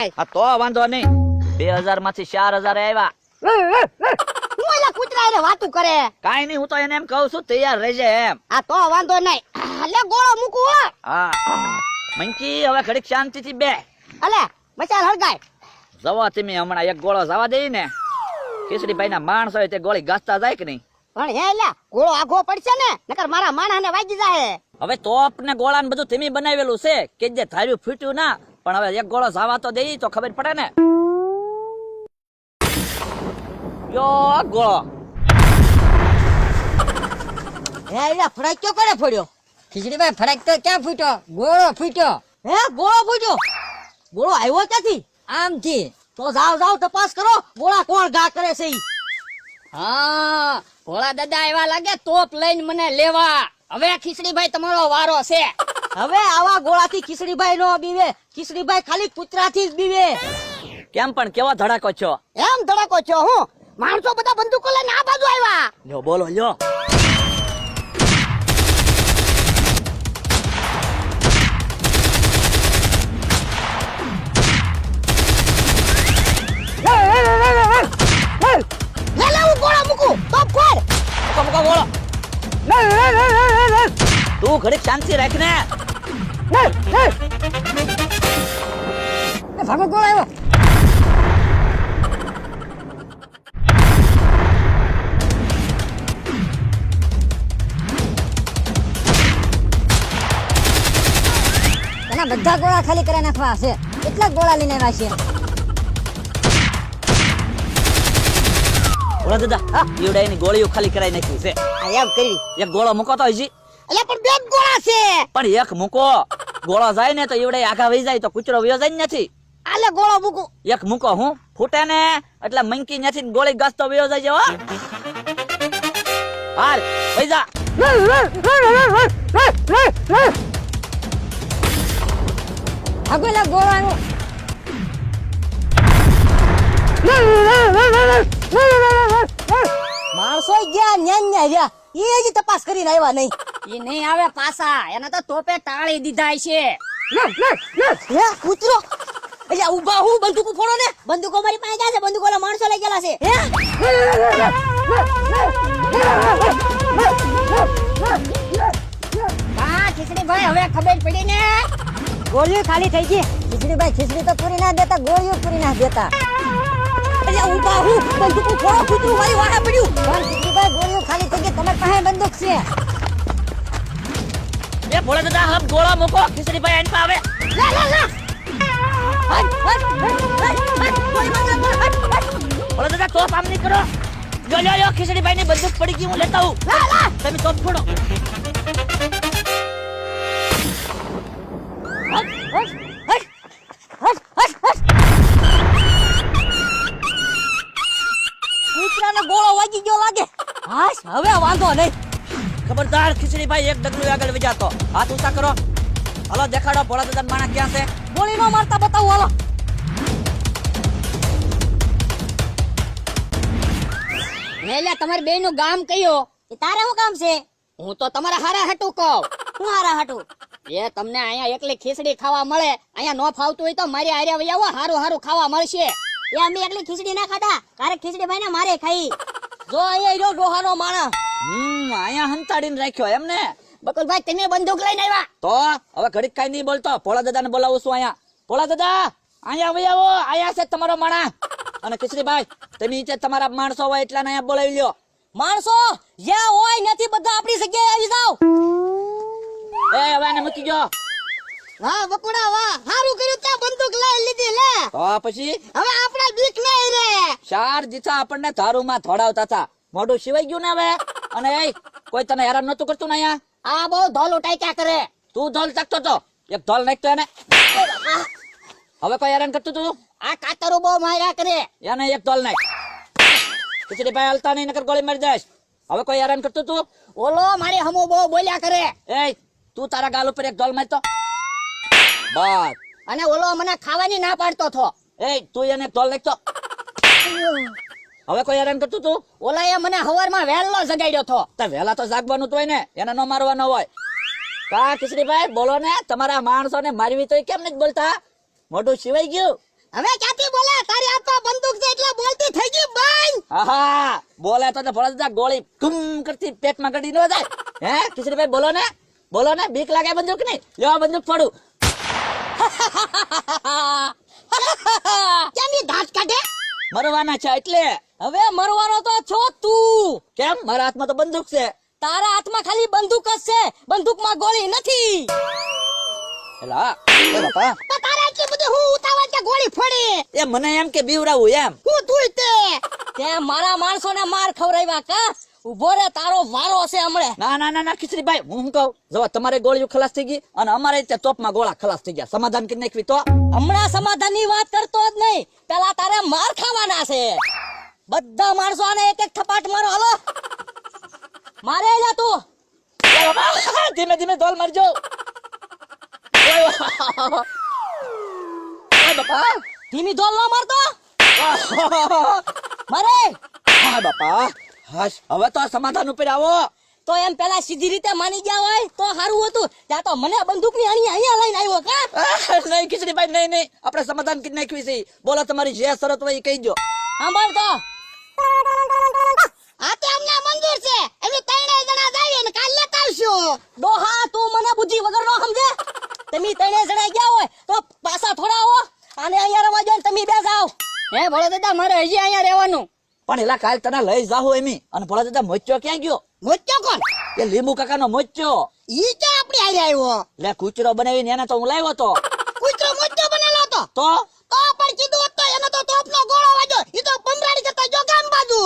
આ તો વાંધો નહીં 2000 માંથી 4000 આવ્યા. હું એલા કૂતરા રે વાતું કરે. કાઈ નહીં, હું તો એને એમ કહું છું તૈયાર રહેજે એમ. આ તો વાંધો નહીં. લે ગોળો મૂકું હો. હા મંકી, હવે ઘડીક શાંતિથી બે. અલે મચાલ હળગાય. જવા તમે હમણાં એક ગોળો જવા દઈ ને. ખીચડીભાઈ ના માણસ હોય તે ગોળી ગાસતા જાય કે નહીં? પણ હે એલા ગોળો આઘો પડશે ને નકર મારા માણસને વાગી જાય. હવે તોપ ને ગોળા ને બધું તમે બનાવેલું છે કે જે ધાર્યું ફૂટ્યું ના. પણ હવે એક ગોળો જવા તો દઈ તો ખબર પડે ને. યો ગોળો હે એલા ફડાક ક્યો કરે ફોડ્યો? ખીચડીભાઈ ફરક તો ક્યાં ફૂટ્યો? ગોળો ફૂટ્યો. હે ગોળો ફૂટ્યો? ગોળો આવ્યો ક્યાંથી? આમથી. તો જાવ જાવ તપાસ કરો ગોળા કોણ ઘા કરે છે ઈ. હા ભોળા દાદા એવા લાગે તોપ લઈને મને લેવા. હવે ખીચડીભાઈ તમારો વારો છે. હવે આવા ગોળાથી ખીચડીભાઈ નો બીવે. ખીચડીભાઈ ખાલી કૂતરાથી જ બીવે. કેમ પણ કેવો ધડાકો છો? એમ ધડાકો છો હું? માણસો બધા બંદૂકો લઈને આ બાજુ આવ્યા. લ્યો બોલો લ્યો. લે લે હું ગોળા મૂકું તોપ ખોલ. મૂકો મૂકો ગોળો. તું ઘડીક શાંતિ રાખ ને. ભાગો ગોળો આવ્યો. એના બધા ગોળા ખાલી કરી નાખવા છે. કેટલા ગોળા લઈને આવ્યા છે? બોલો દાદા, ઈવડાઈની ગોળીઓ ખાલી કરાઈ નાખી છે. આ એમ કરી. એક ગોળો મૂકો તો હજી. એટલે પણ બે જ ગોળા છે. પણ એક મૂકો. ગોળો જાય ને તો ઈવડાઈ આગા વહી જાય તો કૂતરો વયો જાય નથી. આલે ગોળો મૂકું. એક મૂકો હું ફૂટે ને એટલે મંકી નથી ગોળી ગાસતો વયો જાય છે હો. હાલ વહી જા. ભાગો એલા ગોળો આવ્યો. માણસો ગયા ન્યા રહ્યા. એ જ તપાસ કરીને આવ્યા નહીં. એ નહીં આવે પાછા. એને તો તોપે ટાળી દીધા છે. હે કૂતરો. એટલે ઉભા હું બંદૂકો ફોડો ને. બંદૂકો મારી પાસે ક્યાં છે? બંદૂકો ઓલા માણસો લઈ ગયેલા છે. હા ખીચડીભાઈ હવે ખબર પડી ને. ગોળીઓ ખાલી થઈ ગઈ. ખીચડીભાઈ ખીચડી તો પૂરી ના દેતા, ગોળીઓ પૂરી ના દેતા. એટલે ઉભા હું બંદૂકો ફોડો. કૂતરું મારી વાહે પડ્યું. પણ ખીચડીભાઈ ગોળીઓ ખાલી થઈ ગઈ. તમારી પાસે બંદૂક છે. એ ભોળા દાદા હમ ગોળો મૂકો. ખીચડીભાઈ આઈને આવે. લે લે લે. ભોળા દાદા તોપ આમ નહીં કરો. લ્યો લ્યો લ્યો, ખીચડીભાઈ ની બંદૂક પડી ગઈ, હું લેતા આવું. તમે તોપ છોડો. કૂતરાને ગોળો વાગી ગયો લાગે. હાશ હવે વાંધો નહીં. ખબરદાર ખીચડીભાઈ એક ડગલું આગળ વજાતો. હાથ ઊંચા કરો. હાલો દેખાડો ભોળા દાદા માણસ ક્યાં છે. ગોળી નો મારતા બતાવું હાલો. મેલે તમારી બેન નું ગામ કયો? એ તારે શું કામ છે? હું તો તમારા હારા હાટું કહું. હું હારા હાટું. એ તમને અહીંયા એકલી ખીચડી ખાવા મળે. અહીંયા નો ફાવતું હોય તો મારી હારે વઈ આવો, હારું હારું ખાવા મળશે. એ અમે એકલી ખીચડી ના ખાતા. કારેક ખીચડી ભાઈ ને મારે ખાઈ. જો અહીંયા રહ્યો ડોહાનો માણસ. અહીંયા હંતાડીને રાખ્યો એમ ને. બકુલભાઈ તમે બંદૂક લઈને આવ્યા? તો હવે ઘડીક કઈ નહીં બોલતો. ભોળા દાદા ને બોલાવું છું અહીંયા. ભોળા દાદા અહીંયા વહી આવો. અહીંયા છે તમારો માણસ. અને ખીચડીભાઈ તમે નીચે તમારા માણસો હોય એટલા અહીંયા બોલાવી લ્યો. માણસો જ્યાં હોય નથી બધા આપણી જગ્યાએ આવી જાવ. એ હવે આને મૂકી ગયો. વાહ બકુડા વાહ. હારું કર્યું ત્યાં બંદૂક લઈ લીધી લે. તો પછી હવે આપણા બીક નહીં રે. ચાર જીતા આપણને ધારુમાં ધોડાવતા હતા. મોઢું સિવાય ગયું ને હવે. અને એ કોઈ તને હેરાન નતું કરતું ને અહીંયા. આ બહુ ધોલ ઉટાઈ કરે. તું ધોલ ચાકતો તો. એક ધોલ નાખતો એને. હવે કોઈ હેરાન કરતું તું? આ કાતરો બહુ માર્યા કરે. એને એક ધોલ નાખ. ખીચડીભાઈ હાલતા નહીં નકર ગોળી મારી દઈશ. હવે કોઈ હેરાન કરતું તું? ઓલો મારી હમો બહુ બોલ્યા કરે. એ તું તારા ગાલ ઉપર એક ધોલ મારતો. બસ. અને ઓલો મને ખાવાની ના પાડતો થો. એ તું એને એક ધોલ નાખતો. હવે કોઈ હેરાન કરતું તું? ઓલા એ મને હવારમાં વહેલો જગાડ્યો થો. તો વહેલા તો જાગવાનું હોય ને, એને ન મારવાનો હોય. કા ખીચડીભાઈ બોલો ને, તમારા માણસો ને મારવી તો કેમ નથી બોલતા? મોઢું સિવાય ગયું. હવે ક્યાંથી બોલે તારી હાથમાં બંદૂક છે એટલે બોલતી થઈ ગઈ બંધ. આહા બોલે તો ભોળા દાદા ગોળી ગુમ કરતી પેટમાં ગડી ન જાય. હે કિશોરીભાઈ બોલો ને બીક લાગે બંદૂક ની? લ્યો બંદૂક ફોડું. કેમ ઈ દાંત કાઢે? મરવાના છે એટલે. હવે મરવાનો તો છો તું. કેમ? મારા હાથમાં તો બંદૂક છે. તારા હાથમાં ખાલી બંદૂક જ છે, બંદૂકમાં ગોળી નથી. એલા એ બાપા તો તારે એટલી બધી હું ઉતાવળ કે ગોળી ફોડી? એ મને એમ કે બીવડાવું એમ. હું તું તે મારા માણસોને માર ખવરાવ્યા કા? ઉભો રે તારો વારો છે હમણે. ના કિશોરીભાઈ હું શું કહું, જો તમારે ગોળીઓ ખલાસ થઈ ગઈ અને અમારે ત્યાં તોપમાં ગોળા ખલાસ થઈ ગયા, સમાધાન કરી નાખવી તો. હમણાં સમાધાનની વાત કરતો જ નહીં, પેલા તારે માર ખાવાના છે. બધા માણસો આને એક એક થપાટ મારો. હાલો મારે જા તું. ધીમે ધીમે ધોલ મારજો. ઓય બાપા ધીમી ધોલ ન મારતો મારે. હા બાપા હાશ હવે તો સમાધાન ઉપર આવો. તો એમ પેલા સીધી રીતે માની ગયા હોય તો સારું હતું. ત્યાં તો મને બંદૂકની અણી અહીંયા લઈને આવ્યો કા? નહીં કિશોરીભાઈ નહીં આપણે સમાધાન કરી નાખવી છે. બોલો તમારી જે શરત હોય એ કહી દો. સાંભળ તો આ તો અમને મંજૂર છે. એનું 3 જણા જાય ને કાલ લેતા આવશું. ડોહા તું મને બુદ્ધિ વગર નો સમજે. તમે 3 જણા ગયા હોય તો પાછા થોડા આવો અને અહીંયા રવા જો ને તમે બે જાઓ. હે ભોળા દાદા મારે હજી અહીંયા રહેવાનું. પણ એલા કાલ તને લઈ જાહો એમી. અને ભોળા દાદા મોચ્યો ક્યાં ગયો? મોચ્યો કોણ? એ લીંબુ કાકાનો મોચ્યો. ઈ તો આપડી હારે આવ્યો. લે કૂચરો બનાવીને એને તો હું લાવ્યો તો. કૂતરો મોચ્યો બનેલો હતો. તો તો પણ કીધું હોત તો એને તો તોપનો ગોળો વાગ્યો. ઈ તો પમરાડી જતા જો ગામ બાજુ.